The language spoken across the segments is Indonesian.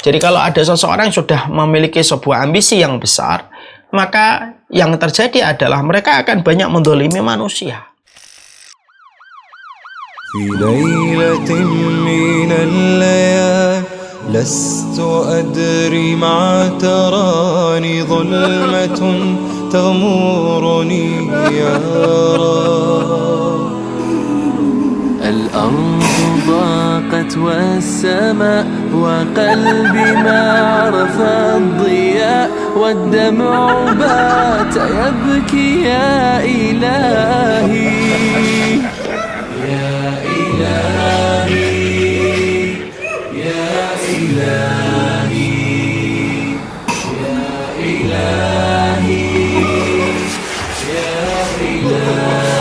Jadi kalau ada seseorang yang sudah memiliki sebuah ambisi yang besar, maka yang terjadi adalah mereka akan banyak mendolimi manusia. في ليلة من الليالي لست أدري ما تراني ظلمة تغمرني يا رب. الأرض ضاقت والسماء وقلبي ما عرف الضياء والدمع بات يبكي يا إلهي يا إلهي يا إلهي يا إلهي يا إلهي.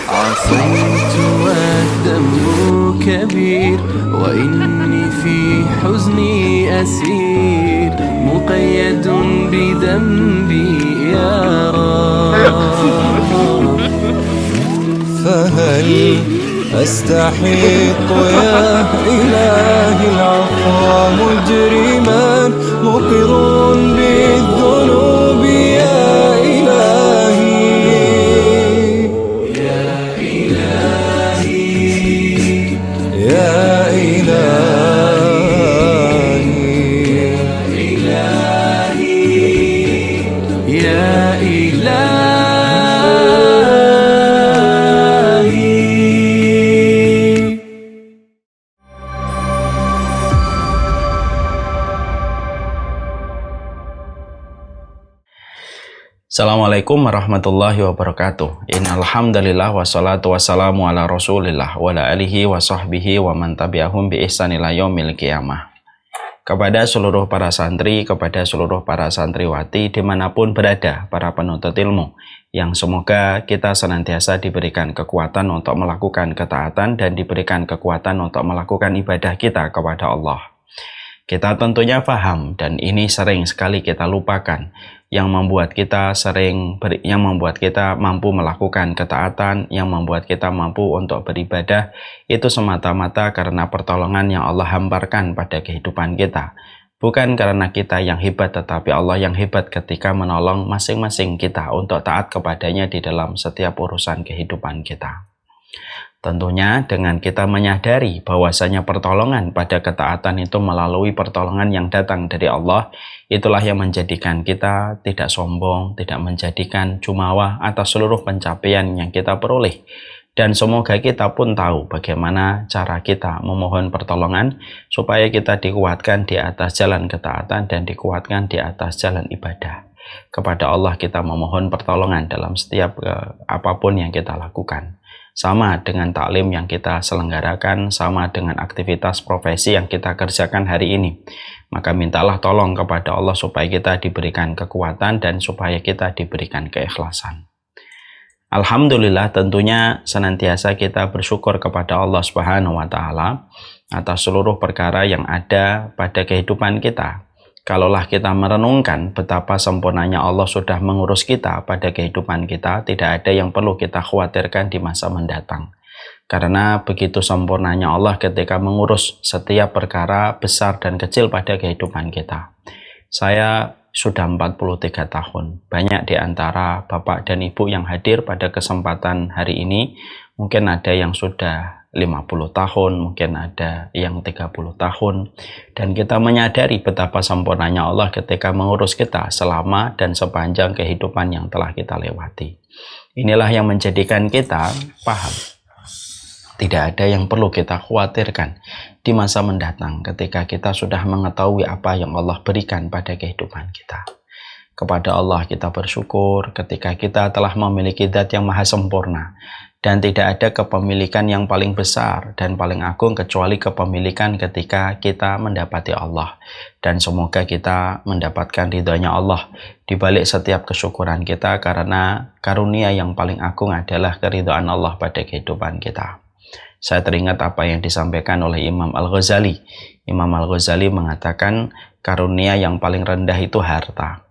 عصيت والذنب كبير وإني في حزني أسير مقيد بذنبي يا رب. فهل أستحق يا إلهي العفو مجرما مقر بالذنوب يا إلهي يا إلهي يا Assalamualaikum warahmatullahi wabarakatuh. Innalhamdulillah wassalatu wassalamu ala rasulillah wa ala alihi wa sahbihi wa man tabi'ahum bi ihsan ila yaumil qiyamah. Kepada seluruh para santri, kepada seluruh para santriwati dimanapun berada, para penuntut ilmu, yang semoga kita senantiasa diberikan kekuatan untuk melakukan ketaatan dan diberikan kekuatan untuk melakukan ibadah kita kepada Allah. Kita tentunya paham, dan ini sering sekali kita lupakan, yang membuat kita mampu melakukan ketaatan, yang membuat kita mampu untuk beribadah, itu semata-mata karena pertolongan yang Allah hamparkan pada kehidupan kita. Bukan karena kita yang hebat, tetapi Allah yang hebat ketika menolong masing-masing kita untuk taat kepadanya di dalam setiap urusan kehidupan kita. Tentunya dengan kita menyadari bahwasanya pertolongan pada ketaatan itu melalui pertolongan yang datang dari Allah, itulah yang menjadikan kita tidak sombong, tidak menjadikan jumawa atas seluruh pencapaian yang kita peroleh. Dan semoga kita pun tahu bagaimana cara kita memohon pertolongan supaya kita dikuatkan di atas jalan ketaatan dan dikuatkan di atas jalan ibadah. Kepada Allah kita memohon pertolongan dalam setiap apapun yang kita lakukan. Sama dengan taklim yang kita selenggarakan, sama dengan aktivitas profesi yang kita kerjakan hari ini. Maka mintalah tolong kepada Allah supaya kita diberikan kekuatan dan supaya kita diberikan keikhlasan. Alhamdulillah, tentunya senantiasa kita bersyukur kepada Allah Subhanahu wa Ta'ala atas seluruh perkara yang ada pada kehidupan kita. Kalaulah kita merenungkan betapa sempurnanya Allah sudah mengurus kita pada kehidupan kita, tidak ada yang perlu kita khawatirkan di masa mendatang. Karena begitu sempurnanya Allah ketika mengurus setiap perkara besar dan kecil pada kehidupan kita. Saya sudah 43 tahun. Banyak di antara Bapak dan Ibu yang hadir pada kesempatan hari ini, mungkin ada yang sudah 50 tahun, mungkin ada yang 30 tahun. Dan kita menyadari betapa sempurnanya Allah ketika mengurus kita selama dan sepanjang kehidupan yang telah kita lewati. Inilah yang menjadikan kita paham. Tidak ada yang perlu kita khawatirkan di masa mendatang ketika kita sudah mengetahui apa yang Allah berikan pada kehidupan kita. Kepada Allah kita bersyukur ketika kita telah memiliki zat yang maha sempurna. Dan tidak ada kepemilikan yang paling besar dan paling agung kecuali kepemilikan ketika kita mendapati Allah. Dan semoga kita mendapatkan ridhonya Allah di balik setiap kesyukuran kita, karena karunia yang paling agung adalah keridhaan Allah pada kehidupan kita. Saya teringat apa yang disampaikan oleh Imam Al-Ghazali. Imam Al-Ghazali mengatakan karunia yang paling rendah itu harta,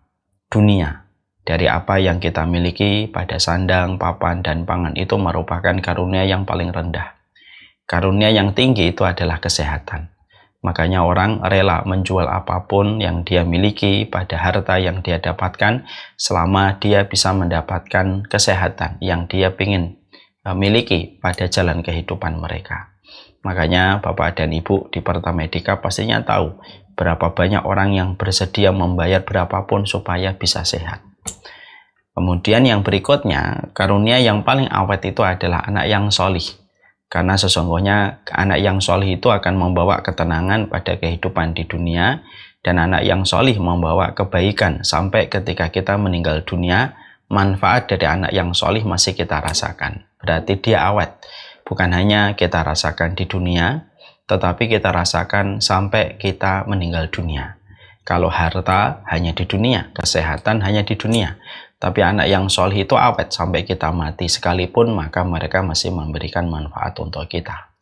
dunia. Dari apa yang kita miliki pada sandang, papan, dan pangan itu merupakan karunia yang paling rendah. Karunia yang tinggi itu adalah kesehatan. Makanya orang rela menjual apapun yang dia miliki pada harta yang dia dapatkan selama dia bisa mendapatkan kesehatan yang dia ingin miliki pada jalan kehidupan mereka. Makanya Bapak dan Ibu di Pertamedika pastinya tahu berapa banyak orang yang bersedia membayar berapapun supaya bisa sehat. Kemudian yang berikutnya, karunia yang paling awet itu adalah anak yang solih. Karena sesungguhnya anak yang solih itu akan membawa ketenangan pada kehidupan di dunia, dan anak yang solih membawa kebaikan sampai ketika kita meninggal dunia, manfaat dari anak yang solih masih kita rasakan. Berarti dia awet. Bukan hanya kita rasakan di dunia, tetapi kita rasakan sampai kita meninggal dunia. Kalau harta hanya di dunia, kesehatan hanya di dunia. Tapi anak yang solih itu awet sampai kita mati sekalipun, maka mereka masih memberikan manfaat untuk kita.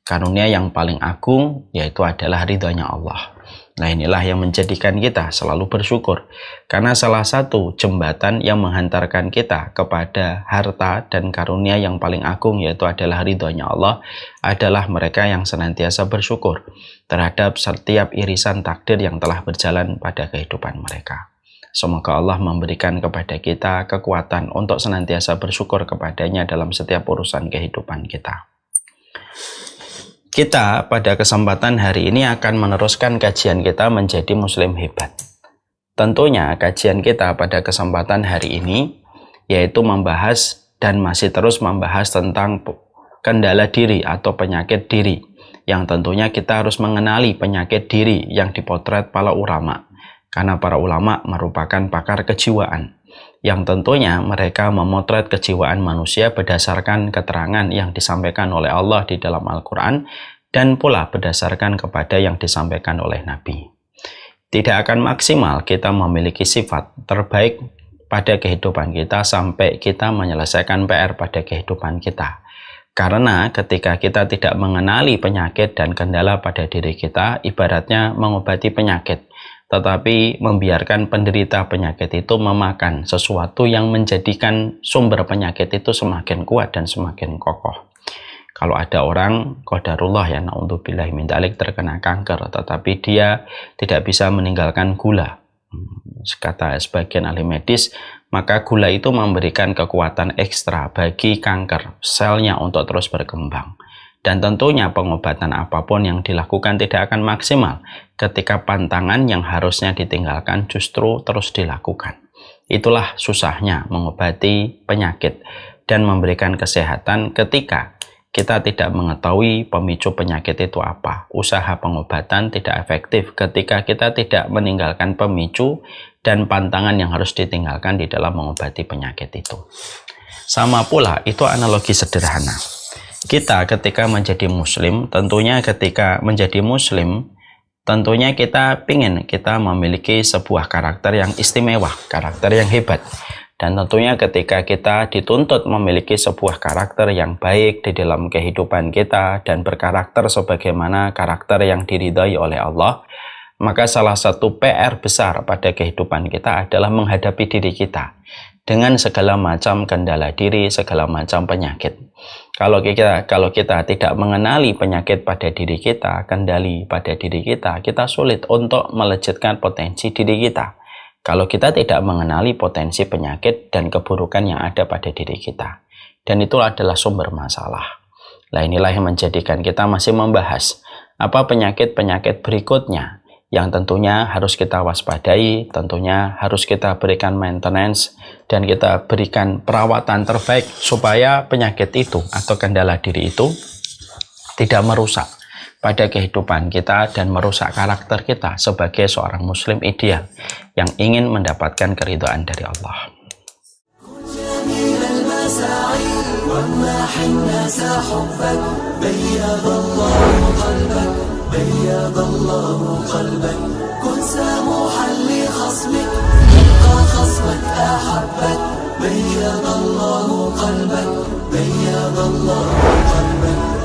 Karunia yang paling agung yaitu adalah ridhonya Allah. Nah, inilah yang menjadikan kita selalu bersyukur. Karena salah satu jembatan yang menghantarkan kita kepada harta dan karunia yang paling agung yaitu adalah ridhonya Allah adalah mereka yang senantiasa bersyukur terhadap setiap irisan takdir yang telah berjalan pada kehidupan mereka. Semoga Allah memberikan kepada kita kekuatan untuk senantiasa bersyukur kepadanya dalam setiap urusan kehidupan kita. Kita pada kesempatan hari ini akan meneruskan kajian kita menjadi Muslim hebat. Tentunya kajian kita pada kesempatan hari ini yaitu membahas dan masih terus membahas tentang kendala diri atau penyakit diri, yang tentunya kita harus mengenali penyakit diri yang dipotret para ulama. Karena para ulama merupakan pakar kejiwaan, yang tentunya mereka memotret kejiwaan manusia berdasarkan keterangan yang disampaikan oleh Allah di dalam Al-Quran dan pula berdasarkan kepada yang disampaikan oleh Nabi. Tidak akan maksimal kita memiliki sifat terbaik pada kehidupan kita sampai kita menyelesaikan PR pada kehidupan kita. Karena ketika kita tidak mengenali penyakit dan kendala pada diri kita, ibaratnya mengobati penyakit, tetapi membiarkan penderita penyakit itu memakan sesuatu yang menjadikan sumber penyakit itu semakin kuat dan semakin kokoh. Kalau ada orang, qadarullah ya, na'udzubillahi min dzalik, terkena kanker, tetapi dia tidak bisa meninggalkan gula, kata sebagian ahli medis, maka gula itu memberikan kekuatan ekstra bagi kanker selnya untuk terus berkembang. Dan tentunya pengobatan apapun yang dilakukan tidak akan maksimal ketika pantangan yang harusnya ditinggalkan justru terus dilakukan. Itulah susahnya mengobati penyakit dan memberikan kesehatan ketika kita tidak mengetahui pemicu penyakit itu apa. Usaha pengobatan tidak efektif ketika kita tidak meninggalkan pemicu dan pantangan yang harus ditinggalkan di dalam mengobati penyakit itu. Sama pula, itu analogi sederhana. Kita ketika menjadi muslim, tentunya ketika menjadi muslim, tentunya kita ingin kita memiliki sebuah karakter yang istimewa, karakter yang hebat. Dan tentunya ketika kita dituntut memiliki sebuah karakter yang baik di dalam kehidupan kita dan berkarakter sebagaimana karakter yang diridhai oleh Allah, maka salah satu PR besar pada kehidupan kita adalah menghadapi diri kita dengan segala macam kendala diri, segala macam penyakit. Kalau kita tidak mengenali penyakit pada diri kita, kendali pada diri kita, kita sulit untuk melejitkan potensi diri kita. Kalau kita tidak mengenali potensi penyakit dan keburukan yang ada pada diri kita. Dan itu adalah sumber masalah. Nah, inilah yang menjadikan kita masih membahas apa penyakit-penyakit berikutnya yang tentunya harus kita waspadai, tentunya harus kita berikan maintenance, dan kita berikan perawatan terbaik supaya penyakit itu atau kendala diri itu tidak merusak pada kehidupan kita dan merusak karakter kita sebagai seorang muslim ideal yang ingin mendapatkan keridhaan dari Allah. بيض الله قلبك كن سموحا لخصمك يبقى خصمك أحبك بيض الله قلبك بيض الله قلبك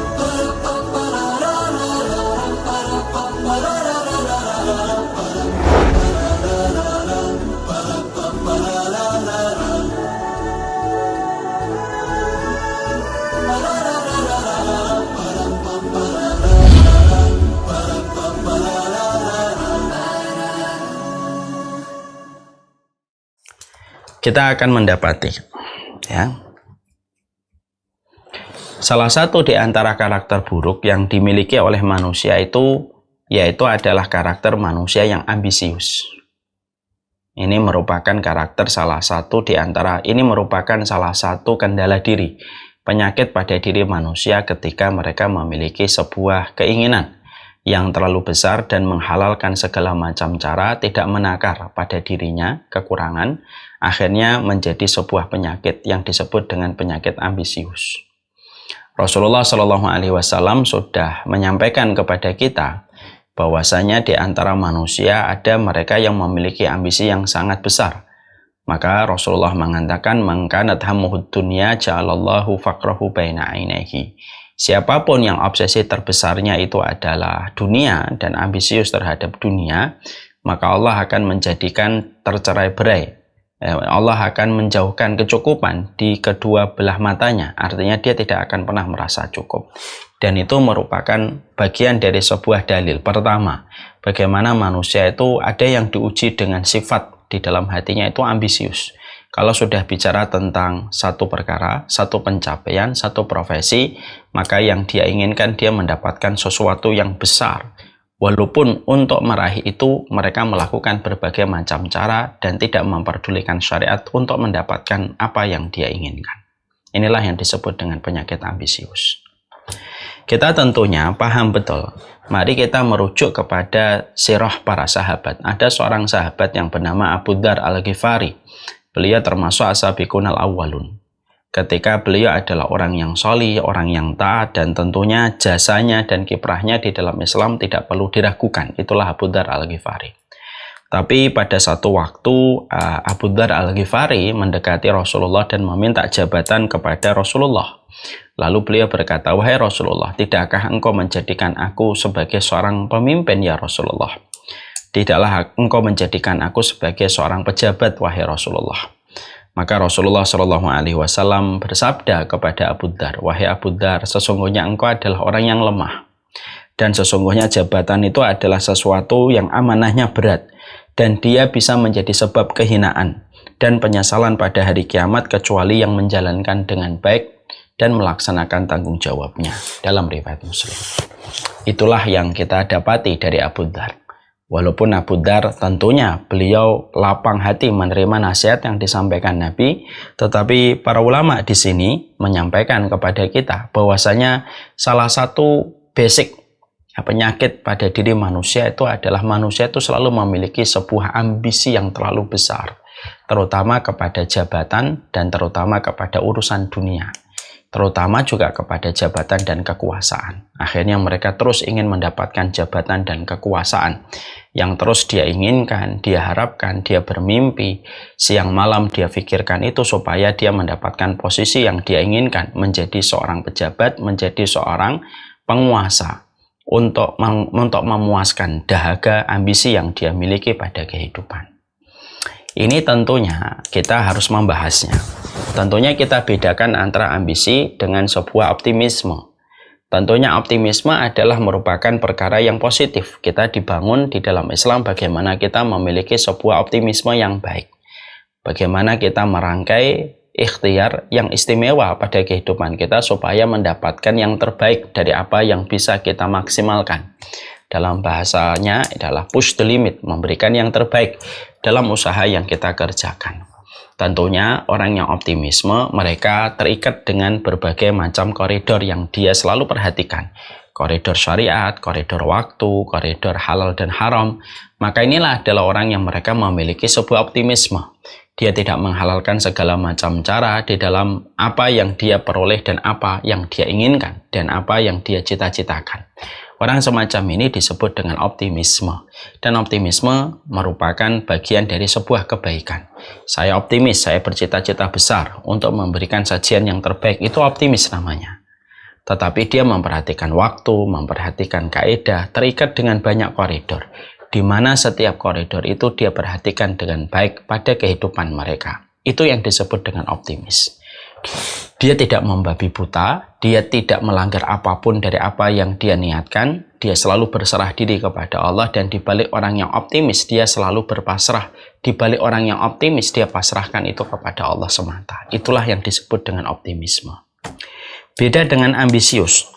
kita akan mendapati, ya, salah satu di antara karakter buruk yang dimiliki oleh manusia itu yaitu adalah karakter manusia yang ambisius. Ini merupakan salah satu kendala diri, penyakit pada diri manusia ketika mereka memiliki sebuah keinginan yang terlalu besar dan menghalalkan segala macam cara, tidak menakar pada dirinya kekurangan, akhirnya menjadi sebuah penyakit yang disebut dengan penyakit ambisius. Rasulullah Shallallahu Alaihi Wasallam sudah menyampaikan kepada kita bahwasanya di antara manusia ada mereka yang memiliki ambisi yang sangat besar. Maka Rasulullah mengatakan, "Man kanat hammuhud dunya ja'alallahu faqrahu baina ainaihi." Siapapun yang obsesi terbesarnya itu adalah dunia dan ambisius terhadap dunia, maka Allah akan menjadikan tercerai-berai. Allah akan menjauhkan kecukupan di kedua belah matanya. Artinya dia tidak akan pernah merasa cukup. Dan itu merupakan bagian dari sebuah dalil. Pertama, bagaimana manusia itu ada yang diuji dengan sifat di dalam hatinya itu ambisius. Kalau sudah bicara tentang satu perkara, satu pencapaian, satu profesi, maka yang dia inginkan dia mendapatkan sesuatu yang besar. Walaupun untuk meraih itu mereka melakukan berbagai macam cara dan tidak memperdulikan syariat untuk mendapatkan apa yang dia inginkan. Inilah yang disebut dengan penyakit ambisius. Kita tentunya paham betul. Mari kita merujuk kepada sirah para sahabat. Ada seorang sahabat yang bernama Abu Dzar Al-Ghifari. Beliau termasuk as-sabiqun al-awwalun. Ketika beliau adalah orang yang sholih, orang yang taat, dan tentunya jasanya dan kiprahnya di dalam Islam tidak perlu diragukan. Itulah Abu Dzar Al-Ghifari. Tapi pada satu waktu Abu Dzar Al-Ghifari mendekati Rasulullah dan meminta jabatan kepada Rasulullah. Lalu beliau berkata, "Wahai Rasulullah, tidakkah engkau menjadikan aku sebagai seorang pemimpin ya Rasulullah? Tidaklah engkau menjadikan aku sebagai seorang pejabat wahai Rasulullah?" Maka Rasulullah Shallallahu Alaihi Wasallam bersabda kepada Abu Dzar, "Wahai Abu Dzar, sesungguhnya engkau adalah orang yang lemah. Dan sesungguhnya jabatan itu adalah sesuatu yang amanahnya berat. Dan dia bisa menjadi sebab kehinaan dan penyesalan pada hari kiamat kecuali yang menjalankan dengan baik dan melaksanakan tanggung jawabnya." Dalam riwayat Muslim. Itulah yang kita dapati dari Abu Dzar. Walaupun Abu Dzar tentunya beliau lapang hati menerima nasihat yang disampaikan Nabi, tetapi para ulama di sini menyampaikan kepada kita bahwasanya salah satu basic penyakit pada diri manusia itu adalah manusia itu selalu memiliki sebuah ambisi yang terlalu besar, terutama kepada jabatan dan terutama kepada urusan dunia, terutama juga kepada jabatan dan kekuasaan. Akhirnya mereka terus ingin mendapatkan jabatan dan kekuasaan yang terus dia inginkan, dia harapkan, dia bermimpi, siang malam dia pikirkan itu supaya dia mendapatkan posisi yang dia inginkan, menjadi seorang pejabat, menjadi seorang penguasa, untuk memuaskan dahaga ambisi yang dia miliki pada kehidupan. Ini tentunya kita harus membahasnya. Tentunya kita bedakan antara ambisi dengan sebuah optimisme. Tentunya optimisme adalah merupakan perkara yang positif. Kita dibangun di dalam Islam bagaimana kita memiliki sebuah optimisme yang baik. Bagaimana kita merangkai ikhtiar yang istimewa pada kehidupan kita supaya mendapatkan yang terbaik dari apa yang bisa kita maksimalkan. Dalam bahasanya adalah push the limit, memberikan yang terbaik dalam usaha yang kita kerjakan. Tentunya orang yang optimisme, mereka terikat dengan berbagai macam koridor yang dia selalu perhatikan. Koridor syariat, koridor waktu, koridor halal dan haram. Maka inilah adalah orang yang mereka memiliki sebuah optimisme. Dia tidak menghalalkan segala macam cara di dalam apa yang dia peroleh dan apa yang dia inginkan dan apa yang dia cita-citakan. Orang semacam ini disebut dengan optimisme. Dan optimisme merupakan bagian dari sebuah kebaikan. Saya optimis, saya bercita-cita besar untuk memberikan sajian yang terbaik. Itu optimis namanya. Tetapi dia memperhatikan waktu, memperhatikan kaidah, terikat dengan banyak koridor. Di mana setiap koridor itu dia perhatikan dengan baik pada kehidupan mereka. Itu yang disebut dengan optimis. Dia tidak membabi buta, dia tidak melanggar apapun dari apa yang dia niatkan, dia selalu berserah diri kepada Allah, dan dibalik orang yang optimis, dia selalu berpasrah. Dibalik orang yang optimis, dia pasrahkan itu kepada Allah semata. Itulah yang disebut dengan optimisme. Beda dengan ambisius.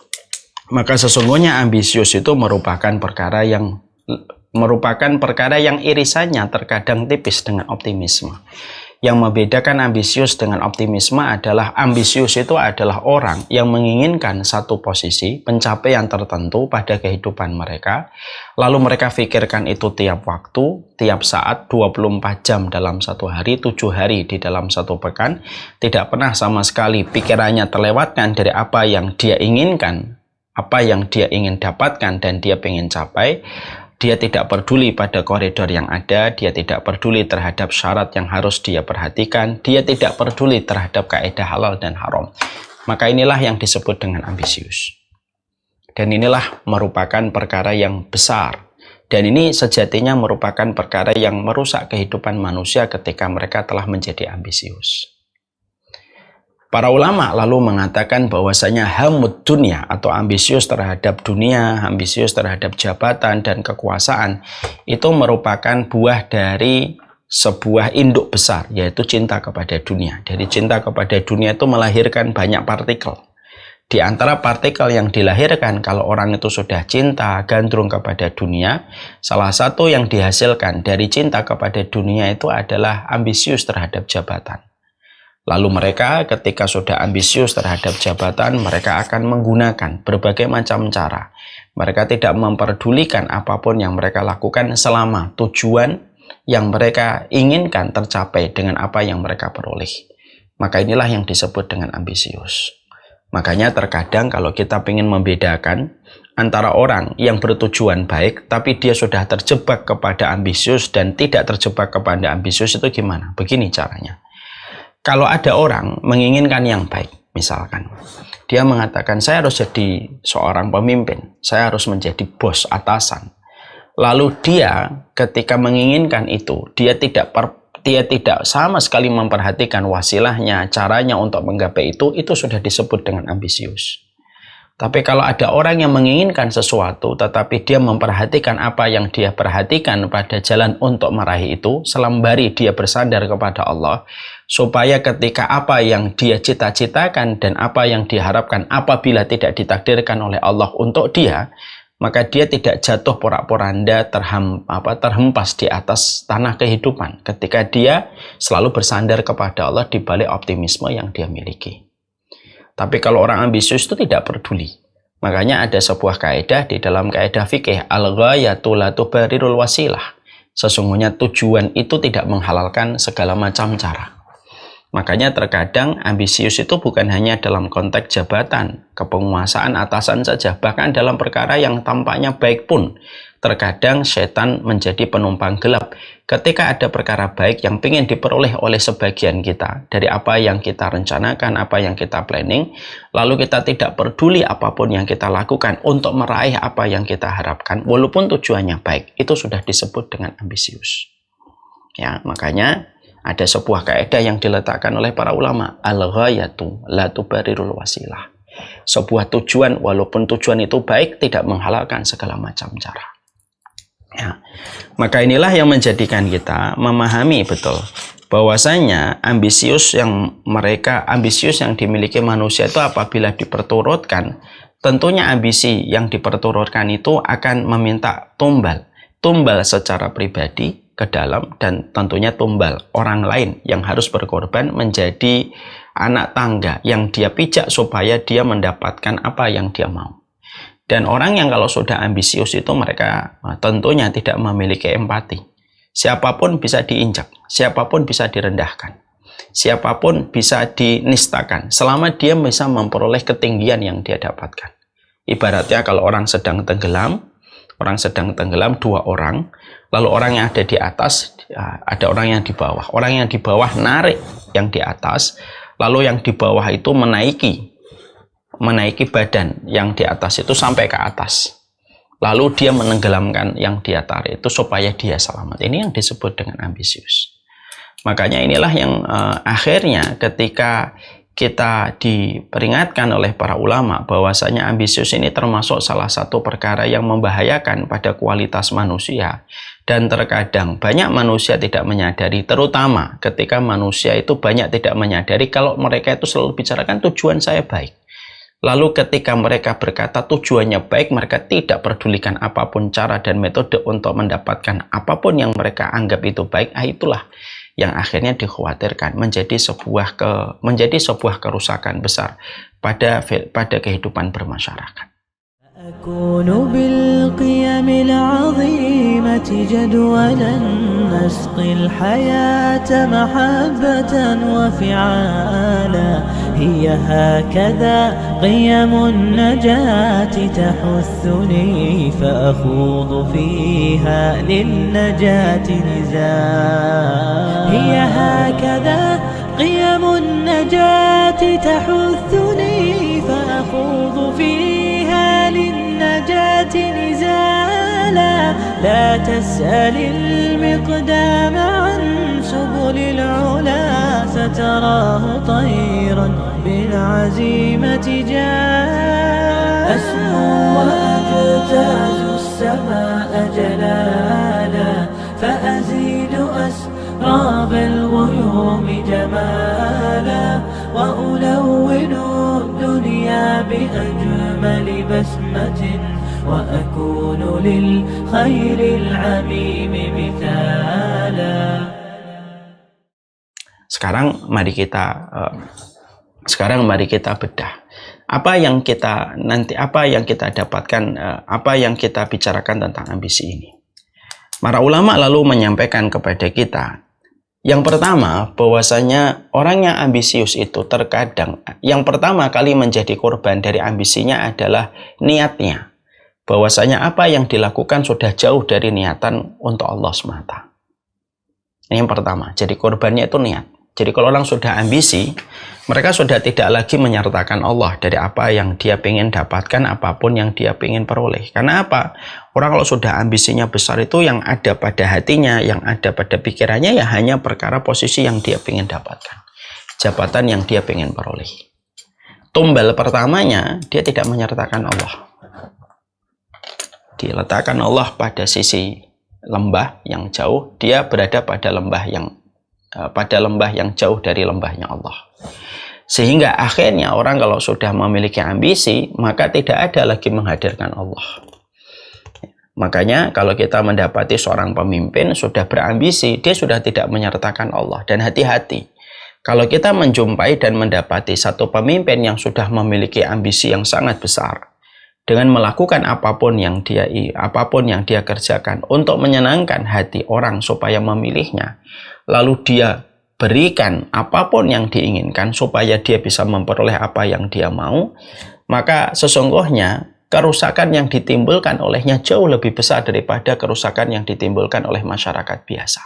Maka sesungguhnya ambisius itu merupakan perkara yang irisannya terkadang tipis dengan optimisme. Yang membedakan ambisius dengan optimisme adalah ambisius itu adalah orang yang menginginkan satu posisi, pencapaian tertentu pada kehidupan mereka, lalu mereka pikirkan itu tiap waktu, tiap saat, 24 jam dalam satu hari, 7 hari di dalam satu pekan, tidak pernah sama sekali pikirannya terlewatkan dari apa yang dia inginkan, apa yang dia ingin dapatkan dan dia ingin capai. Dia tidak peduli pada koridor yang ada, dia tidak peduli terhadap syarat yang harus dia perhatikan, dia tidak peduli terhadap kaidah halal dan haram. Maka inilah yang disebut dengan ambisius. Dan inilah merupakan perkara yang besar. Dan ini sejatinya merupakan perkara yang merusak kehidupan manusia ketika mereka telah menjadi ambisius. Para ulama lalu mengatakan bahwasanya hamud dunia atau ambisius terhadap dunia, ambisius terhadap jabatan dan kekuasaan itu merupakan buah dari sebuah induk besar, yaitu cinta kepada dunia. Dari cinta kepada dunia itu melahirkan banyak partikel. Di antara partikel yang dilahirkan kalau orang itu sudah cinta, gandrung kepada dunia, salah satu yang dihasilkan dari cinta kepada dunia itu adalah ambisius terhadap jabatan. Lalu mereka ketika sudah ambisius terhadap jabatan, mereka akan menggunakan berbagai macam cara. Mereka tidak memperdulikan apapun yang mereka lakukan selama tujuan yang mereka inginkan tercapai dengan apa yang mereka peroleh. Maka inilah yang disebut dengan ambisius. Makanya terkadang kalau kita ingin membedakan antara orang yang bertujuan baik tapi dia sudah terjebak kepada ambisius dan tidak terjebak kepada ambisius, itu gimana? Begini caranya. Kalau ada orang menginginkan yang baik, misalkan dia mengatakan saya harus jadi seorang pemimpin, saya harus menjadi bos atasan. Lalu dia ketika menginginkan itu, dia tidak sama sekali memperhatikan wasilahnya, caranya untuk menggapai itu sudah disebut dengan ambisius. Tapi kalau ada orang yang menginginkan sesuatu, tetapi dia memperhatikan apa yang dia perhatikan pada jalan untuk meraih itu, sembari dia bersandar kepada Allah, supaya ketika apa yang dia cita-citakan dan apa yang diharapkan apabila tidak ditakdirkan oleh Allah untuk dia, maka dia tidak jatuh porak-poranda terhempas di atas tanah kehidupan ketika dia selalu bersandar kepada Allah di balik optimisme yang dia miliki. Tapi kalau orang ambisius itu tidak peduli. Makanya ada sebuah kaidah di dalam kaidah fikih, al-ghayatu la tubarirul wasilah. Sesungguhnya tujuan itu tidak menghalalkan segala macam cara. Makanya terkadang ambisius itu bukan hanya dalam konteks jabatan, kepenguasaan atasan saja, bahkan dalam perkara yang tampaknya baik pun. Terkadang setan menjadi penumpang gelap. Ketika ada perkara baik yang ingin diperoleh oleh sebagian kita, dari apa yang kita rencanakan, apa yang kita planning, lalu kita tidak peduli apapun yang kita lakukan untuk meraih apa yang kita harapkan, walaupun tujuannya baik, itu sudah disebut dengan ambisius. Ya, makanya ada sebuah kaidah yang diletakkan oleh para ulama, al-ghayatu la tubarirul wasilah. Sebuah tujuan, walaupun tujuan itu baik, tidak menghalalkan segala macam cara. Ya. Maka inilah yang menjadikan kita memahami betul bahwasanya ambisius yang dimiliki manusia itu apabila diperturutkan, tentunya ambisi yang diperturutkan itu akan meminta tumbal secara pribadi ke dalam, dan tentunya tumbal orang lain yang harus berkorban menjadi anak tangga yang dia pijak supaya dia mendapatkan apa yang dia mau. Dan orang yang kalau sudah ambisius itu mereka tentunya tidak memiliki empati. Siapapun bisa diinjak, siapapun bisa direndahkan, siapapun bisa dinistakan selama dia bisa memperoleh ketinggian yang dia dapatkan. Ibaratnya kalau orang sedang tenggelam dua orang, lalu orang yang ada di atas, ada orang yang di bawah. Orang yang di bawah narik yang di atas, lalu yang di bawah itu menaiki badan yang di atas itu sampai ke atas. Lalu dia menenggelamkan yang dia tarik itu supaya dia selamat. Ini yang disebut dengan ambisius. Makanya inilah yang akhirnya ketika kita diperingatkan oleh para ulama bahwasanya ambisius ini termasuk salah satu perkara yang membahayakan pada kualitas manusia. Dan terkadang banyak manusia tidak menyadari, terutama ketika manusia itu banyak tidak menyadari kalau mereka itu selalu bicarakan tujuan saya baik. Lalu ketika mereka berkata tujuannya baik, mereka tidak pedulikan apapun cara dan metode untuk mendapatkan apapun yang mereka anggap itu baik. Itulah yang akhirnya dikhawatirkan menjadi sebuah kerusakan besar pada kehidupan bermasyarakat. أكون بالقيم العظيمة جدولا نسقي الحياة محبة وفعالا هي هكذا قيم النجاة تحثني فأخوض فيها للنجاة نزالا هي هكذا قيم النجاة تحثني فأخوض فيها للنجاة نزالا لا تسأل المقدام عن سبل العلا ستراه طيرا بالعزيمة جاء أسمو وأجتاز السماء جلالا فأزيد أسراب الغيوم جمالا وألون الدنيا بأجمل بسمة وأكون للخير العميم مثالا. Sekarang mari kita bedah apa yang kita dapatkan, apa yang kita bicarakan tentang ambisi ini. Para ulama lalu menyampaikan kepada kita, yang pertama, bahwasanya orang yang ambisius itu terkadang yang pertama kali menjadi korban dari ambisinya adalah niatnya. Bahwasanya apa yang dilakukan sudah jauh dari niatan untuk Allah semata. Ini yang pertama, jadi korbannya itu niat. Jadi kalau orang sudah ambisi, mereka sudah tidak lagi menyertakan Allah dari apa yang dia ingin dapatkan, apapun yang dia ingin peroleh. Karena apa? Orang kalau sudah ambisinya besar itu yang ada pada hatinya, yang ada pada pikirannya ya hanya perkara posisi yang dia ingin dapatkan. Jabatan yang dia ingin peroleh. Tumbal pertamanya, dia tidak menyertakan Allah. Diletakkan Allah pada sisi lembah yang jauh, dia berada pada lembah yang jauh dari lembahnya Allah. Sehingga akhirnya orang kalau sudah memiliki ambisi, maka tidak ada lagi menghadirkan Allah. Makanya kalau kita mendapati seorang pemimpin sudah berambisi, dia sudah tidak menyertakan Allah. Dan hati-hati, kalau kita menjumpai dan mendapati satu pemimpin yang sudah memiliki ambisi yang sangat besar, dengan melakukan apapun yang dia kerjakan untuk menyenangkan hati orang supaya memilihnya, lalu dia berikan apapun yang diinginkan supaya dia bisa memperoleh apa yang dia mau, maka sesungguhnya kerusakan yang ditimbulkan olehnya jauh lebih besar daripada kerusakan yang ditimbulkan oleh masyarakat biasa.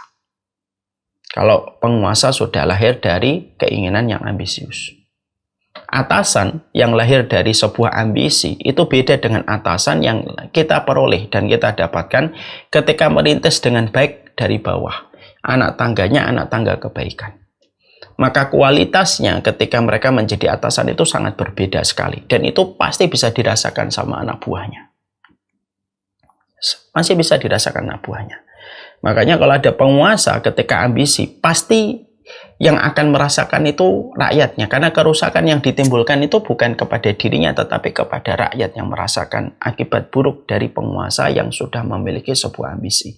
Kalau penguasa sudah lahir dari keinginan yang ambisius. Atasan yang lahir dari sebuah ambisi itu beda dengan atasan yang kita peroleh dan kita dapatkan ketika merintis dengan baik dari bawah. Anak tangganya anak tangga kebaikan. Maka kualitasnya ketika mereka menjadi atasan itu sangat berbeda sekali. Dan itu pasti bisa dirasakan sama anak buahnya. Masih bisa dirasakan anak buahnya. Makanya kalau ada penguasa ketika ambisi, pasti yang akan merasakan itu rakyatnya. Karena kerusakan yang ditimbulkan itu bukan kepada dirinya, tetapi kepada rakyat yang merasakan akibat buruk dari penguasa yang sudah memiliki sebuah ambisi.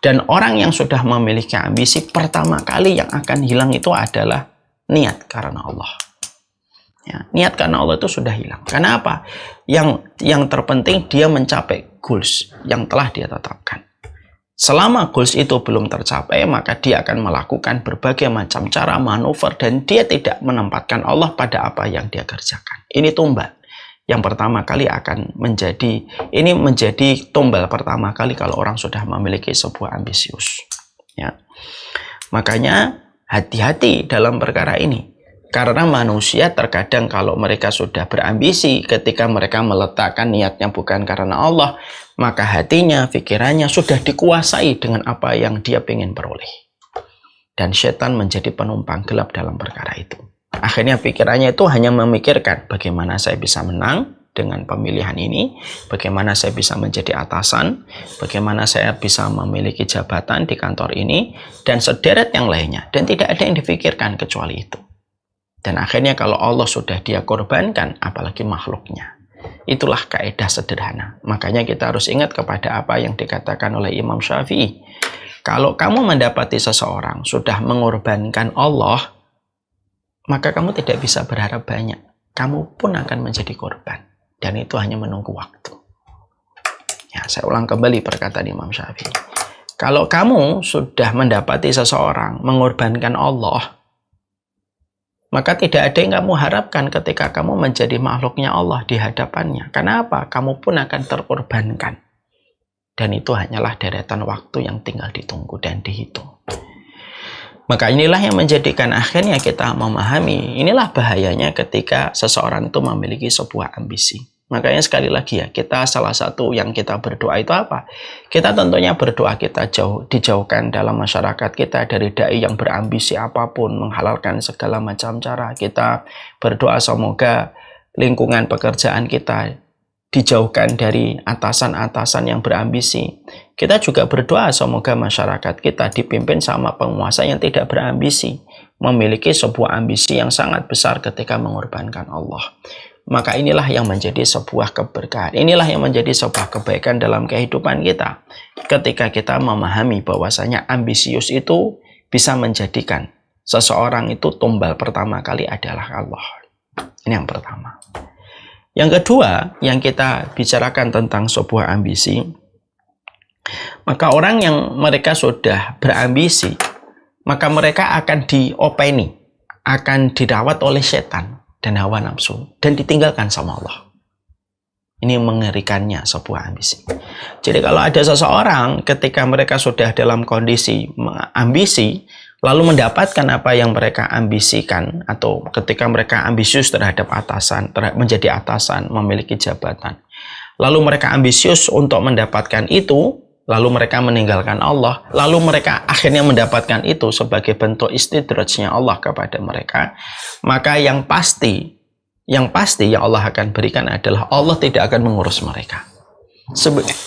Dan orang yang sudah memiliki ambisi, pertama kali yang akan hilang itu adalah niat karena Allah. Ya, niat karena Allah itu sudah hilang. Karena apa? Yang terpenting dia mencapai goals yang telah dia tetapkan. Selama goals itu belum tercapai, maka dia akan melakukan berbagai macam cara manuver dan dia tidak menempatkan Allah pada apa yang dia kerjakan. Ini tumbal yang pertama kali akan menjadi tumbal pertama kali kalau orang sudah memiliki sebuah ambisius. Ya. Makanya hati-hati dalam perkara ini. Karena manusia terkadang kalau mereka sudah berambisi, ketika mereka meletakkan niatnya bukan karena Allah, maka hatinya, pikirannya sudah dikuasai dengan apa yang dia ingin peroleh. Dan setan menjadi penumpang gelap dalam perkara itu. Akhirnya pikirannya itu hanya memikirkan bagaimana saya bisa menang dengan pemilihan ini, bagaimana saya bisa menjadi atasan, bagaimana saya bisa memiliki jabatan di kantor ini, dan sederet yang lainnya. Dan tidak ada yang dipikirkan kecuali itu. Dan akhirnya kalau Allah sudah dia korbankan, apalagi makhluknya. Itulah kaidah sederhana. Makanya kita harus ingat kepada apa yang dikatakan oleh Imam Syafi'i. Kalau kamu mendapati seseorang sudah mengorbankan Allah, maka kamu tidak bisa berharap banyak. Kamu pun akan menjadi korban. Dan itu hanya menunggu waktu. Ya, saya ulang kembali perkataan Imam Syafi'i. Kalau kamu sudah mendapati seseorang mengorbankan Allah, maka tidak ada yang kamu harapkan ketika kamu menjadi makhluknya Allah di hadapannya. Kenapa? Kamu pun akan terkorbankan. Dan itu hanyalah deretan waktu yang tinggal ditunggu dan dihitung. Maka inilah yang menjadikan akhirnya kita memahami, inilah bahayanya ketika seseorang itu memiliki sebuah ambisi. Makanya sekali lagi ya, kita salah satu yang kita berdoa itu apa? Kita tentunya berdoa kita dijauhkan dalam masyarakat kita dari dai yang berambisi apapun, menghalalkan segala macam cara. Kita berdoa semoga lingkungan pekerjaan kita dijauhkan dari atasan-atasan yang berambisi. Kita juga berdoa semoga masyarakat kita dipimpin sama penguasa yang tidak berambisi, memiliki sebuah ambisi yang sangat besar ketika mengorbankan Allah. Maka inilah yang menjadi sebuah keberkahan. Inilah yang menjadi sebuah kebaikan dalam kehidupan kita. Ketika kita memahami bahwasanya ambisius itu bisa menjadikan seseorang itu tumbal pertama kali adalah Allah. Ini yang pertama. Yang kedua, yang kita bicarakan tentang sebuah ambisi, maka orang yang mereka sudah berambisi, maka mereka akan diopeni, akan dirawat oleh setan dan hawa nafsu, dan ditinggalkan sama Allah. Ini mengerikannya sebuah ambisi. Jadi kalau ada seseorang ketika mereka sudah dalam kondisi ambisi, lalu mendapatkan apa yang mereka ambisikan, atau ketika mereka ambisius terhadap atasan, menjadi atasan, memiliki jabatan, lalu mereka ambisius untuk mendapatkan itu, lalu mereka meninggalkan Allah, lalu mereka akhirnya mendapatkan itu sebagai bentuk istidrajnya Allah kepada mereka, maka yang pasti yang Allah akan berikan adalah Allah tidak akan mengurus mereka.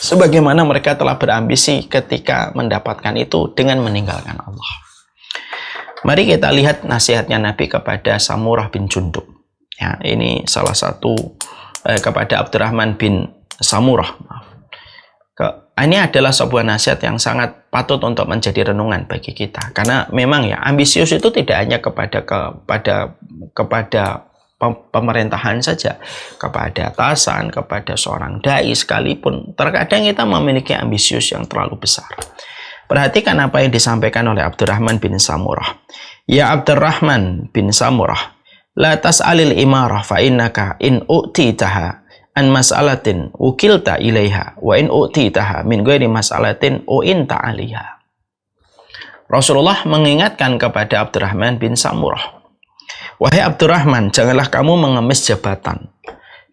Sebagaimana mereka telah berambisi ketika mendapatkan itu dengan meninggalkan Allah. Mari kita lihat nasihatnya Nabi kepada Samurah bin Jundub. Ya, ini salah satu kepada Abdurrahman bin Samurah. Ini adalah sebuah nasihat yang sangat patut untuk menjadi renungan bagi kita. Karena memang ya, ambisius itu tidak hanya kepada pemerintahan saja, kepada atasan, kepada seorang dai sekalipun. Terkadang kita memiliki ambisius yang terlalu besar. Perhatikan apa yang disampaikan oleh Abdurrahman bin Samurah. Ya Abdurrahman bin Samurah, la tas'alil imarah fa innaka in u'titaha an mas'alatin ukilta ilaiha wa in u'titaha min ghairi mas'alatin u'inta 'alaiha. Rasulullah mengingatkan kepada Abdurrahman bin Samurah, wahai Abdurrahman, janganlah kamu mengemis jabatan.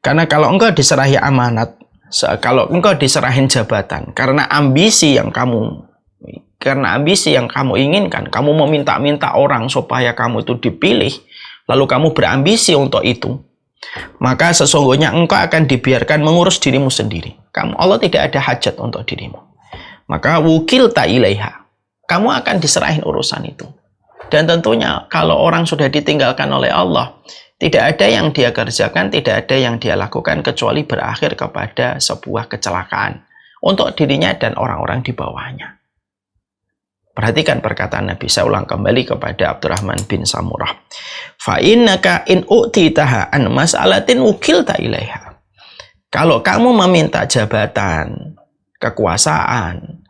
Karena kalau engkau diserahi amanat, kalau engkau diserahin jabatan karena ambisi yang kamu inginkan, kamu meminta-minta orang supaya kamu itu dipilih, lalu kamu berambisi untuk itu, maka sesungguhnya engkau akan dibiarkan mengurus dirimu sendiri. Allah tidak ada hajat untuk dirimu. Maka wukilta ilaiha, kamu akan diserahin urusan itu. Dan tentunya kalau orang sudah ditinggalkan oleh Allah, tidak ada yang dia kerjakan, tidak ada yang dia lakukan kecuali berakhir kepada sebuah kecelakaan untuk dirinya dan orang-orang di bawahnya. Perhatikan perkataan Nabi. Saya ulang kembali kepada Abdurrahman bin Samurah. Fa innaka in u'titaha an mas'alatin wukilta ilaiha. Kalau kamu meminta jabatan, kekuasaan,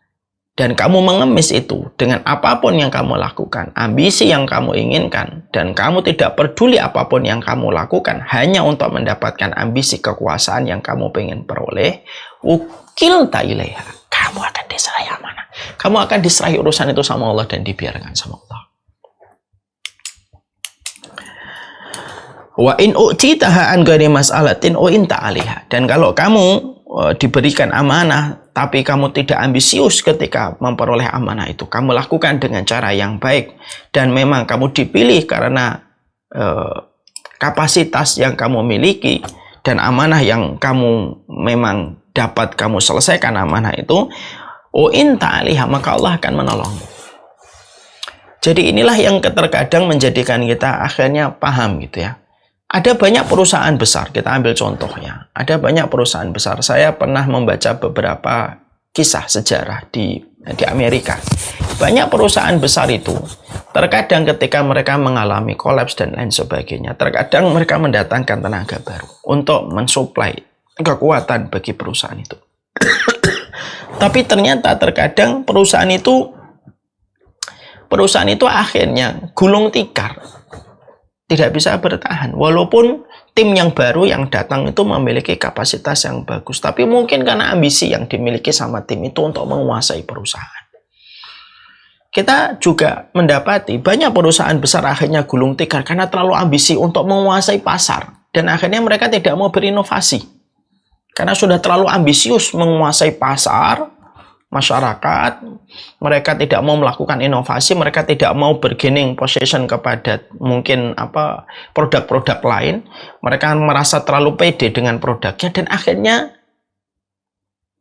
dan kamu mengemis itu dengan apapun yang kamu lakukan, ambisi yang kamu inginkan, dan kamu tidak peduli apapun yang kamu lakukan hanya untuk mendapatkan ambisi kekuasaan yang kamu ingin peroleh, wukilta ilaiha, kamu akan diserahi amanah. Kamu akan diserahi urusan itu sama Allah dan dibiarkan sama Allah. Wa in u'titaha an ghairi mas'alatin u'inta 'alaiha. Dan kalau kamu diberikan amanah tapi kamu tidak ambisius ketika memperoleh amanah itu, kamu lakukan dengan cara yang baik dan memang kamu dipilih karena kapasitas yang kamu miliki dan amanah yang kamu memang dapat kamu selesaikan amanah itu, in ta'aliha, maka Allah akan menolongmu. Jadi inilah yang terkadang menjadikan kita akhirnya paham gitu ya. Ada banyak perusahaan besar, kita ambil contohnya. Ada banyak perusahaan besar. Saya pernah membaca beberapa kisah sejarah di Amerika. Banyak perusahaan besar itu, terkadang ketika mereka mengalami kolaps dan lain sebagainya, terkadang mereka mendatangkan tenaga baru untuk mensuplai kekuatan bagi perusahaan itu. Tapi ternyata terkadang perusahaan itu akhirnya gulung tikar, tidak bisa bertahan. Walaupun tim yang baru yang datang itu memiliki kapasitas yang bagus, tapi mungkin karena ambisi yang dimiliki sama tim itu untuk menguasai perusahaan. Kita juga mendapati banyak perusahaan besar akhirnya gulung tikar karena terlalu ambisi untuk menguasai pasar, dan akhirnya mereka tidak mau berinovasi karena sudah terlalu ambisius menguasai pasar masyarakat. Mereka tidak mau melakukan inovasi, mereka tidak mau bergaining position kepada mungkin produk-produk lain. Mereka merasa terlalu pede dengan produknya, dan akhirnya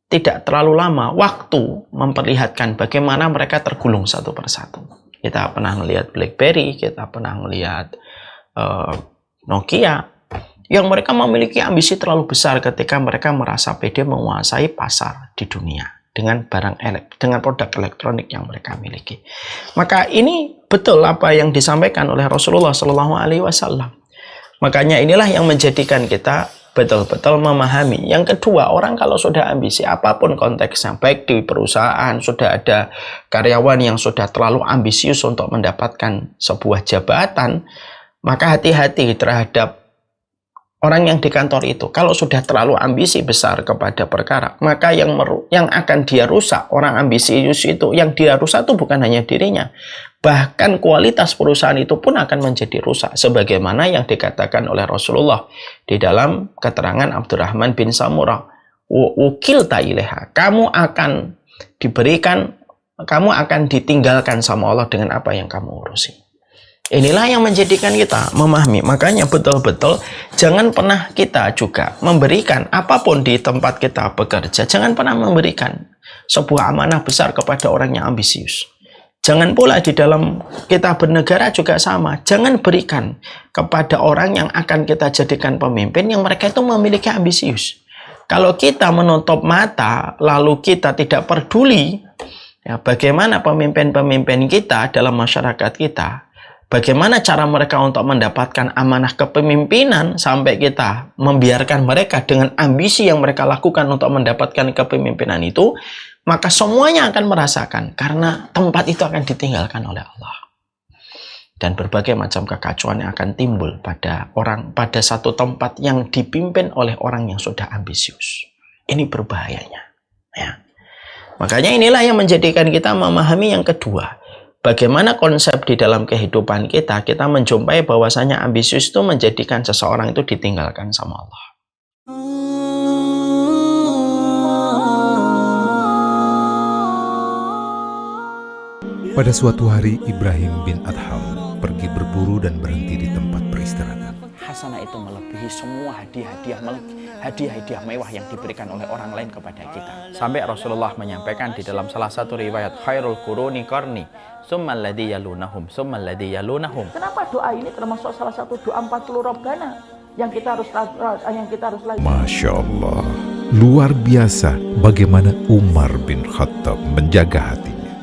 tidak terlalu lama waktu memperlihatkan bagaimana mereka tergulung satu persatu. Kita pernah melihat BlackBerry, kita pernah melihat Nokia, yang mereka memiliki ambisi terlalu besar ketika mereka merasa pede menguasai pasar di dunia dengan produk elektronik yang mereka miliki. Maka ini betul apa yang disampaikan oleh Rasulullah SAW. Makanya inilah yang menjadikan kita betul-betul memahami. Yang kedua, orang kalau sudah ambisi, apapun konteksnya, baik di perusahaan sudah ada karyawan yang sudah terlalu ambisius untuk mendapatkan sebuah jabatan, maka hati-hati terhadap orang yang di kantor itu. Kalau sudah terlalu ambisi besar kepada perkara, maka yang akan dia rusak, orang ambisius itu, yang dia rusak itu bukan hanya dirinya, bahkan kualitas perusahaan itu pun akan menjadi rusak. Sebagaimana yang dikatakan oleh Rasulullah di dalam keterangan Abdurrahman bin Samurah, "Wukilta ilaiha," kamu akan ditinggalkan sama Allah dengan apa yang kamu urusi. Inilah yang menjadikan kita memahami. Makanya betul-betul jangan pernah kita juga memberikan apapun di tempat kita bekerja. Jangan pernah memberikan sebuah amanah besar kepada orang yang ambisius. Jangan pula di dalam kita bernegara juga sama. Jangan berikan kepada orang yang akan kita jadikan pemimpin yang mereka itu memiliki ambisius. Kalau kita menutup mata lalu kita tidak peduli ya, bagaimana pemimpin-pemimpin kita dalam masyarakat kita, bagaimana cara mereka untuk mendapatkan amanah kepemimpinan, sampai kita membiarkan mereka dengan ambisi yang mereka lakukan untuk mendapatkan kepemimpinan itu, maka semuanya akan merasakan karena tempat itu akan ditinggalkan oleh Allah. Dan berbagai macam kekacauan yang akan timbul pada satu tempat yang dipimpin oleh orang yang sudah ambisius. Ini berbahayanya. Ya. Makanya inilah yang menjadikan kita memahami yang kedua. Bagaimana konsep di dalam kehidupan kita menjumpai bahwasanya ambisius itu menjadikan seseorang itu ditinggalkan sama Allah. Pada suatu hari, Ibrahim bin Adham pergi berburu dan berhenti di tempat peristirahatan. Hasanah itu melebihi semua hadiah-hadiah mewah yang diberikan oleh orang lain kepada kita. Sampai Rasulullah menyampaikan di dalam salah satu riwayat, khairul quruni qarni, summal ladzi yalunahum, summal ladzi yalunahum. Kenapa doa ini termasuk salah satu doa 40 Rabbana yang kita harus lakukan? Masya Allah, luar biasa bagaimana Umar bin Khattab menjaga hatinya.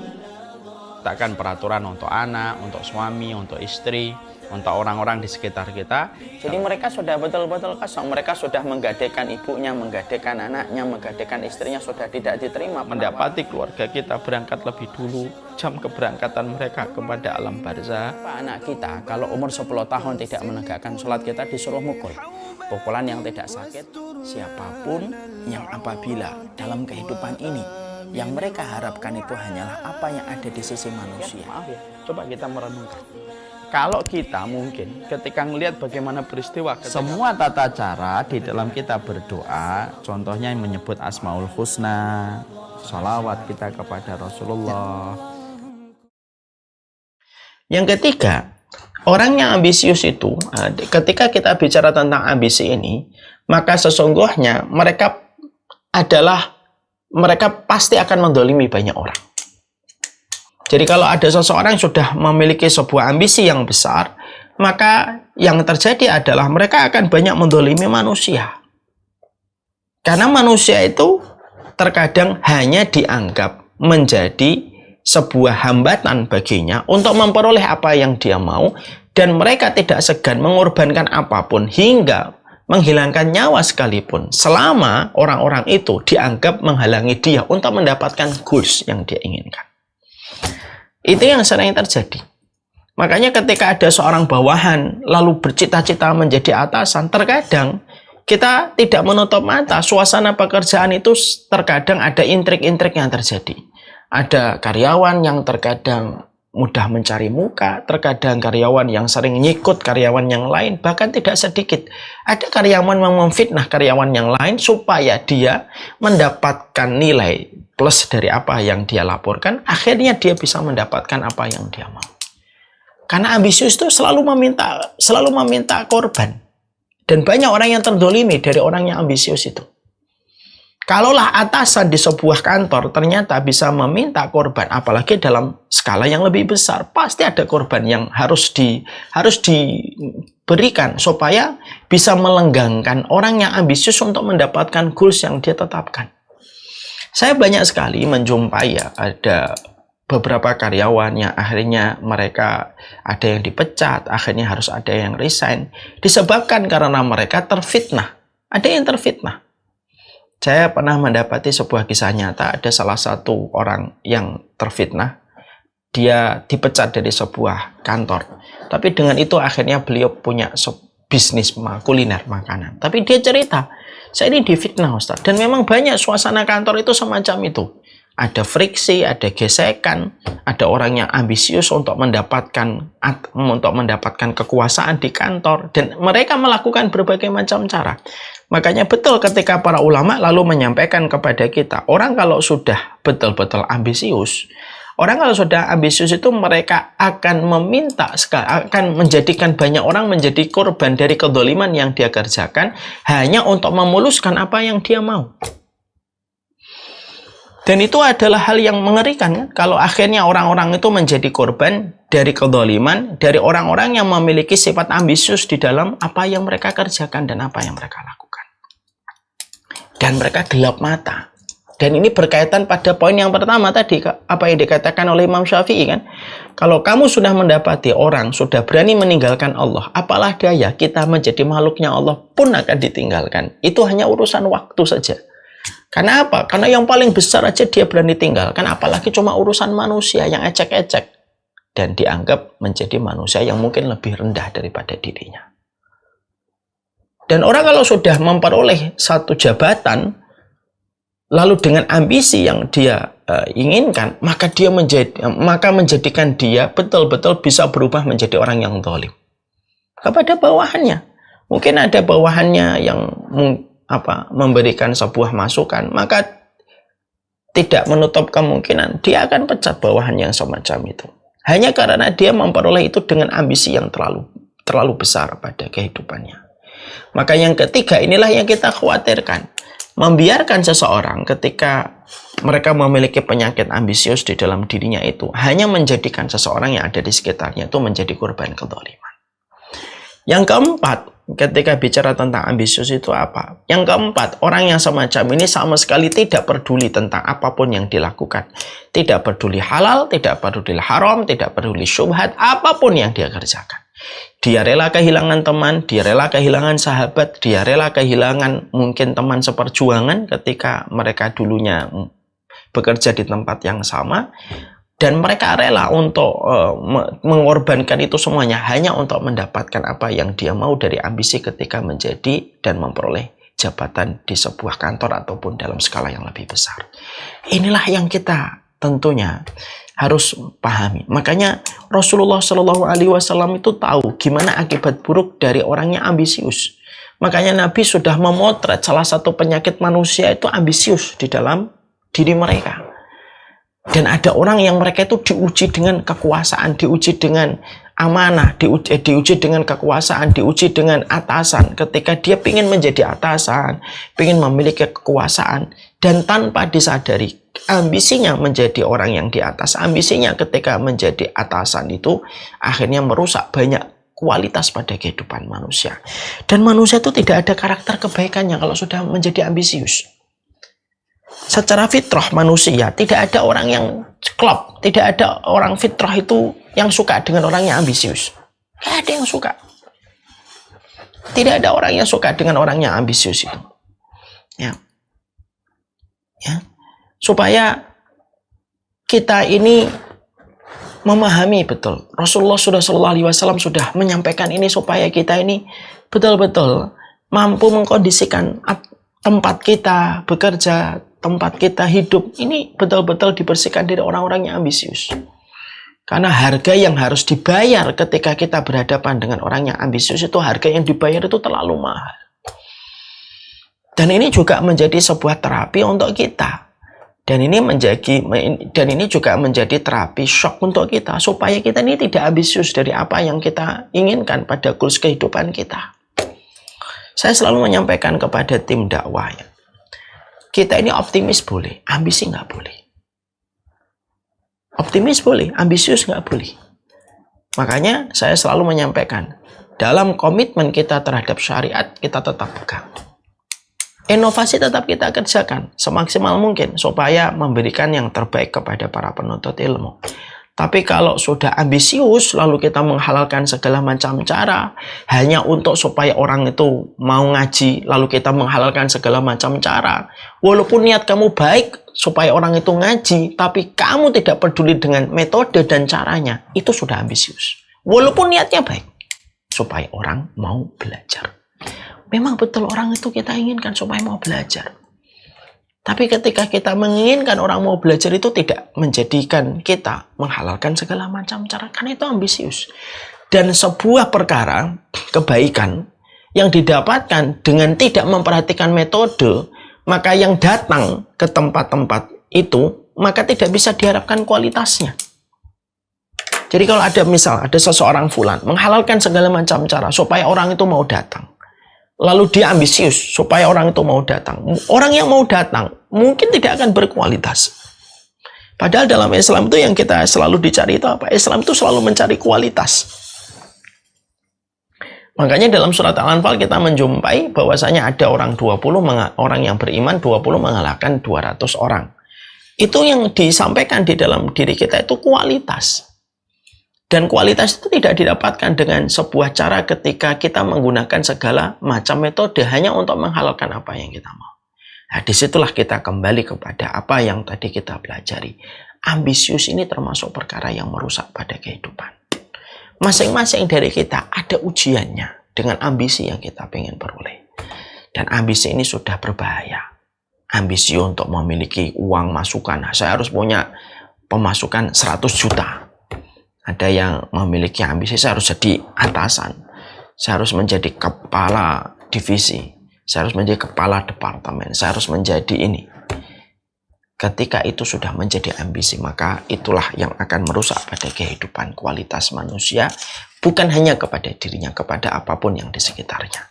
Takkan peraturan untuk anak, untuk suami, untuk istri, untuk orang-orang di sekitar kita. Jadi mereka sudah betul-betul kosong. Mereka sudah menggadaikan ibunya, menggadaikan anaknya, menggadaikan istrinya, sudah tidak diterima. Mendapati keluarga kita berangkat lebih dulu jam keberangkatan mereka kepada alam barzah. Anak kita kalau umur 10 tahun tidak menegakkan sholat, kita disuruh mukul. Pukulan yang tidak sakit. Siapapun yang apabila dalam kehidupan ini yang mereka harapkan itu hanyalah apa yang ada di sisi manusia. Maaf ya, coba kita merenungkan. Kalau kita mungkin ketika melihat bagaimana peristiwa, semua tata cara di dalam kita berdoa, contohnya menyebut Asmaul Husna, salawat kita kepada Rasulullah. Yang ketiga, Orang yang ambisius itu, ketika kita bicara tentang ambisi ini, maka sesungguhnya mereka pasti akan mendolimi banyak orang. Jadi kalau ada seseorang yang sudah memiliki sebuah ambisi yang besar, maka yang terjadi adalah mereka akan banyak mendolimi manusia. Karena manusia itu terkadang hanya dianggap menjadi sebuah hambatan baginya untuk memperoleh apa yang dia mau, dan mereka tidak segan mengorbankan apapun hingga menghilangkan nyawa sekalipun selama orang-orang itu dianggap menghalangi dia untuk mendapatkan goals yang dia inginkan. Itu yang sering terjadi. Makanya ketika ada seorang bawahan lalu bercita-cita menjadi atasan, terkadang kita tidak menutup mata, suasana pekerjaan itu terkadang ada intrik-intrik yang terjadi. Ada karyawan yang terkadang mudah mencari muka, terkadang karyawan yang sering nyikut karyawan yang lain, bahkan tidak sedikit. Ada karyawan yang memfitnah karyawan yang lain supaya dia mendapatkan nilai plus dari apa yang dia laporkan, akhirnya dia bisa mendapatkan apa yang dia mau. Karena ambisius itu selalu meminta korban. Dan banyak orang yang terdolimi dari orang yang ambisius itu. Kalaulah atasan di sebuah kantor ternyata bisa meminta korban, apalagi dalam skala yang lebih besar, pasti ada korban yang harus diberikan supaya bisa melenggangkan orang yang ambisius untuk mendapatkan goals yang dia tetapkan. Saya banyak sekali menjumpai ada beberapa karyawan yang akhirnya mereka ada yang dipecat, akhirnya harus ada yang resign, disebabkan karena mereka terfitnah. Ada yang terfitnah. Saya pernah mendapati sebuah kisah nyata, ada salah satu orang yang terfitnah, dia dipecat dari sebuah kantor. Tapi dengan itu akhirnya beliau punya bisnis kuliner makanan. Tapi dia cerita, saya ini difitnah Ustaz. Dan memang banyak suasana kantor itu semacam itu. Ada friksi, ada gesekan, ada orang yang ambisius untuk mendapatkan kekuasaan di kantor. Dan mereka melakukan berbagai macam cara. Makanya betul ketika para ulama lalu menyampaikan kepada kita, orang kalau sudah betul-betul ambisius, itu mereka akan menjadikan banyak orang menjadi korban dari kedoliman yang dia kerjakan hanya untuk memuluskan apa yang dia mau. Dan itu adalah hal yang mengerikan kan? Kalau akhirnya orang-orang itu menjadi korban dari kedoliman, dari orang-orang yang memiliki sifat ambisius di dalam apa yang mereka kerjakan dan apa yang mereka lakukan. Dan mereka gelap mata. Dan ini berkaitan pada poin yang pertama tadi, apa yang dikatakan oleh Imam Syafi'i kan. Kalau kamu sudah mendapati orang sudah berani meninggalkan Allah, apalah daya kita menjadi makhluknya Allah pun akan ditinggalkan. Itu hanya urusan waktu saja. Karena apa? Karena yang paling besar aja dia berani tinggalkan, apalagi cuma urusan manusia yang ecek-ecek. Dan dianggap menjadi manusia yang mungkin lebih rendah daripada dirinya. Dan orang kalau sudah memperoleh satu jabatan, lalu dengan ambisi yang dia inginkan, maka menjadikan dia betul-betul bisa berubah menjadi orang yang zalim kepada bawahannya. Mungkin ada bawahannya yang memberikan sebuah masukan, maka tidak menutup kemungkinan dia akan pecat bawahan yang semacam itu. Hanya karena dia memperoleh itu dengan ambisi yang terlalu besar pada kehidupannya. Maka yang ketiga inilah yang kita khawatirkan. Membiarkan seseorang ketika mereka memiliki penyakit ambisius di dalam dirinya itu hanya menjadikan seseorang yang ada di sekitarnya itu menjadi korban kezaliman. Yang keempat, ketika bicara tentang ambisius itu apa? Yang keempat, orang yang semacam ini sama sekali tidak peduli tentang apapun yang dilakukan. Tidak peduli halal, tidak peduli haram, tidak peduli syubhat, apapun yang dia kerjakan. Dia rela kehilangan teman, dia rela kehilangan sahabat, dia rela kehilangan mungkin teman seperjuangan ketika mereka dulunya bekerja di tempat yang sama. Dan mereka rela untuk mengorbankan itu semuanya hanya untuk mendapatkan apa yang dia mau dari ambisi ketika menjadi dan memperoleh jabatan di sebuah kantor ataupun dalam skala yang lebih besar. Inilah yang kita tentunya harus pahami. Makanya Rasulullah SAW itu tahu gimana akibat buruk dari orang yang ambisius. Makanya Nabi sudah memotret salah satu penyakit manusia itu ambisius di dalam diri mereka. Dan ada orang yang mereka itu diuji dengan kekuasaan, diuji dengan amanah, diuji dengan kekuasaan, diuji dengan atasan. Ketika dia ingin menjadi atasan, ingin memiliki kekuasaan, dan tanpa disadari ambisinya menjadi orang yang di atas, ambisinya ketika menjadi atasan itu akhirnya merusak banyak kualitas pada kehidupan manusia. Dan manusia itu tidak ada karakter kebaikannya kalau sudah menjadi ambisius. Secara fitrah manusia tidak ada orang yang klop, tidak ada orang fitrah itu yang suka dengan orang yang ambisius. Tidak ada yang suka. Tidak ada orang yang suka dengan orang yang ambisius itu. Ya. Supaya kita ini memahami betul. Rasulullah SAW sudah menyampaikan ini supaya kita ini betul-betul mampu mengkondisikan tempat kita bekerja, tempat kita hidup ini betul-betul dibersihkan dari orang-orang yang ambisius. Karena harga yang harus dibayar ketika kita berhadapan dengan orang yang ambisius itu harga yang dibayar itu terlalu mahal. Dan ini juga menjadi sebuah terapi untuk kita. Dan ini juga menjadi terapi shock untuk kita supaya kita ini tidak ambisius dari apa yang kita inginkan pada goals kehidupan kita. Saya selalu menyampaikan kepada tim dakwah ya. Kita ini optimis boleh, ambisi nggak boleh. Optimis boleh, ambisius nggak boleh. Makanya saya selalu menyampaikan, dalam komitmen kita terhadap syariat, kita tetap pegang. Inovasi tetap kita kerjakan semaksimal mungkin supaya memberikan yang terbaik kepada para penuntut ilmu. Tapi kalau sudah ambisius, lalu kita menghalalkan segala macam cara hanya untuk supaya orang itu mau ngaji, lalu kita menghalalkan segala macam cara. Walaupun niat kamu baik supaya orang itu ngaji, tapi kamu tidak peduli dengan metode dan caranya, itu sudah ambisius. Walaupun niatnya baik, supaya orang mau belajar. Memang betul orang itu kita inginkan supaya mau belajar. Tapi ketika kita menginginkan orang mau belajar itu tidak menjadikan kita menghalalkan segala macam cara. Karena itu ambisius. Dan sebuah perkara, kebaikan, yang didapatkan dengan tidak memperhatikan metode, maka yang datang ke tempat-tempat itu, maka tidak bisa diharapkan kualitasnya. Jadi kalau ada seseorang fulan menghalalkan segala macam cara supaya orang itu mau datang. Lalu dia ambisius supaya orang itu mau datang. Orang yang mau datang mungkin tidak akan berkualitas. Padahal dalam Islam itu yang kita selalu dicari itu apa? Islam itu selalu mencari kualitas. Makanya dalam surat Al-Anfal kita menjumpai bahwasanya ada orang yang beriman 20 mengalahkan 200 orang. Itu yang disampaikan di dalam diri kita itu kualitas. Dan kualitas itu tidak didapatkan dengan sebuah cara ketika kita menggunakan segala macam metode hanya untuk menghalalkan apa yang kita mau. Nah, disitulah kita kembali kepada apa yang tadi kita pelajari. Ambisius ini termasuk perkara yang merusak pada kehidupan. Masing-masing dari kita ada ujiannya dengan ambisi yang kita ingin peroleh. Dan ambisi ini sudah berbahaya. Ambisi untuk memiliki uang masukan. Nah, saya harus punya pemasukan 100 juta. Ada yang memiliki ambisi, saya harus jadi atasan. Saya harus menjadi kepala divisi. Saya harus menjadi kepala departemen. Saya harus menjadi ini. Ketika itu sudah menjadi ambisi, maka itulah yang akan merusak pada kehidupan kualitas manusia. Bukan hanya kepada dirinya, kepada apapun yang di sekitarnya.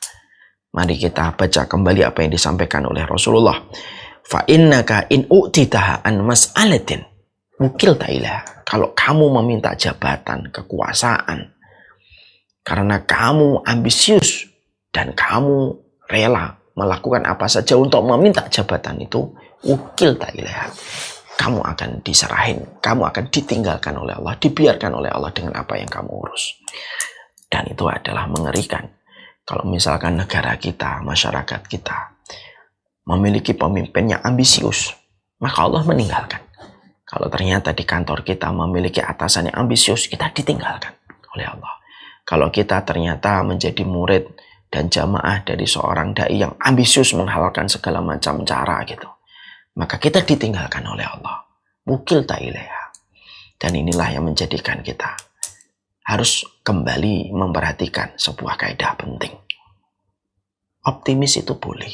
Mari kita baca kembali apa yang disampaikan oleh Rasulullah. Fa innaka in u'titaha an mas'alatin wukil ta'ilah. Kalau kamu meminta jabatan, kekuasaan, karena kamu ambisius dan kamu rela melakukan apa saja untuk meminta jabatan itu, wukil ta'ilah. Kamu akan diserahin, kamu akan ditinggalkan oleh Allah, dibiarkan oleh Allah dengan apa yang kamu urus. Dan itu adalah mengerikan. Kalau misalkan negara kita, masyarakat kita memiliki pemimpin yang ambisius, maka Allah meninggalkan. Kalau ternyata di kantor kita memiliki atasan yang ambisius, kita ditinggalkan oleh Allah. Kalau kita ternyata menjadi murid dan jamaah dari seorang dai yang ambisius menghalalkan segala macam cara gitu, maka kita ditinggalkan oleh Allah. Wukil ta'ilah. Dan inilah yang menjadikan kita harus kembali memperhatikan sebuah kaidah penting. Optimis itu boleh.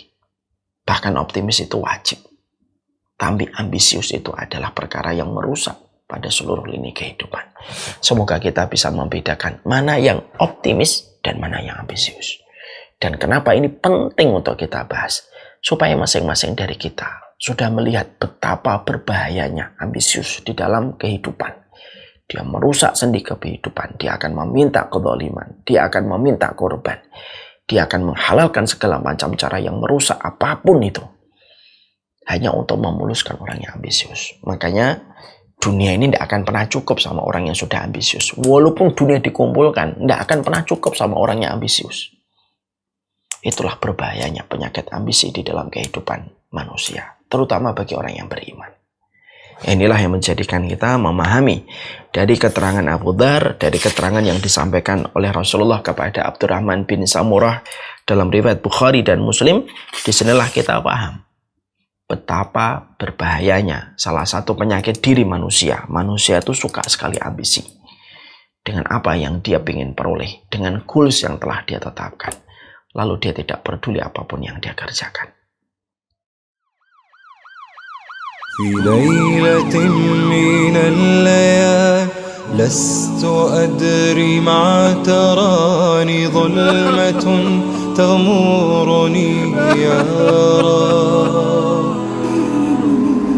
Bahkan optimis itu wajib. Tapi ambisius itu adalah perkara yang merusak pada seluruh lini kehidupan. Semoga kita bisa membedakan mana yang optimis dan mana yang ambisius. Dan kenapa ini penting untuk kita bahas? Supaya masing-masing dari kita sudah melihat betapa berbahayanya ambisius di dalam kehidupan. Dia merusak sendi kehidupan, dia akan meminta kezaliman, dia akan meminta korban, dia akan menghalalkan segala macam cara yang merusak apapun itu, hanya untuk memuluskan orang yang ambisius. Makanya dunia ini tidak akan pernah cukup sama orang yang sudah ambisius. Walaupun dunia dikumpulkan, tidak akan pernah cukup sama orang yang ambisius. Itulah berbahayanya penyakit ambisi di dalam kehidupan manusia, terutama bagi orang yang beriman. Inilah yang menjadikan kita memahami dari keterangan Abu Dzar, dari keterangan yang disampaikan oleh Rasulullah kepada Abdurrahman bin Samurah dalam riwayat Bukhari dan Muslim. Disinilah kita paham betapa berbahayanya salah satu penyakit diri manusia. Manusia itu suka sekali ambisi dengan apa yang dia ingin peroleh, dengan goals yang telah dia tetapkan. Lalu dia tidak peduli apapun yang dia kerjakan. في ليلة من الليالي لست أدري ما تراني ظلمة تغمرني يا رب.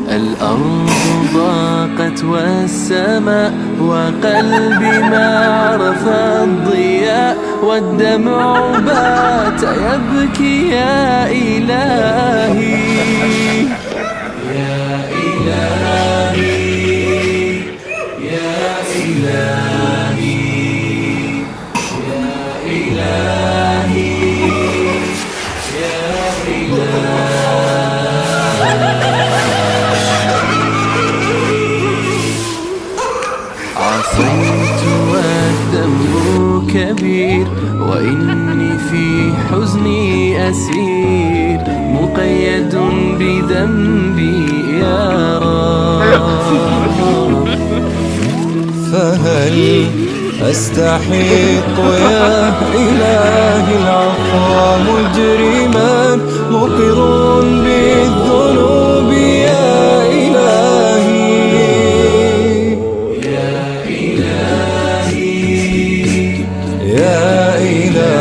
الأرض ضاقت والسماء وقلبي ما عرف الضياء والدمع بات يبكي يا إلهي يا إلهي يا إلهي يا إلهي يا عصيت والذنب كبير وإني في حزني أسير مقيد بذنبي يا رب. فهل أستحق يا إلهي العفو مجرما مقر بالذنوب يا إلهي يا إلهي يا إلهي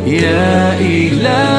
يا إلهي